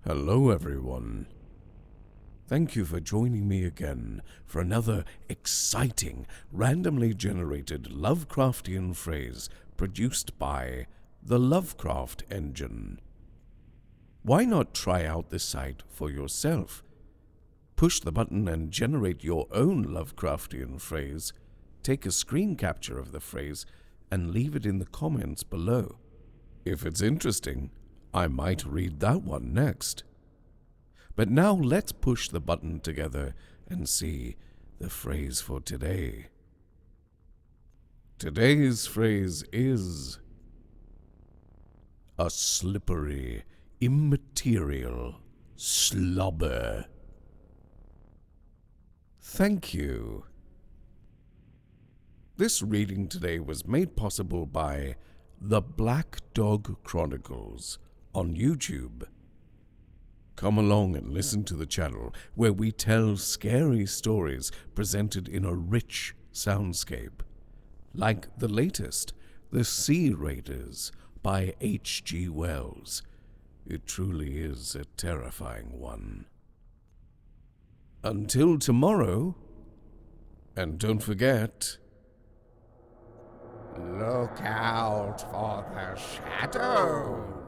Hello, everyone. Thank you for joining me again for another exciting, randomly generated Lovecraftian phrase produced by the Lovecraft engine. Why not try out this site for yourself? Push the button and generate your own Lovecraftian phrase. Take a screen capture of the phrase and leave it in the comments below. If it's interesting, I might read that one next. But now let's push the button together and see the phrase for today. Today's phrase is a slippery, immaterial slobber. Thank you. This reading today was made possible by The Black Dog Chronicles on YouTube. Come along and listen to the channel where we tell scary stories presented in a rich soundscape, like the latest, The Sea Raiders by H.G. Wells. It truly is a terrifying one. Until tomorrow, and don't forget, Look out for the shadows.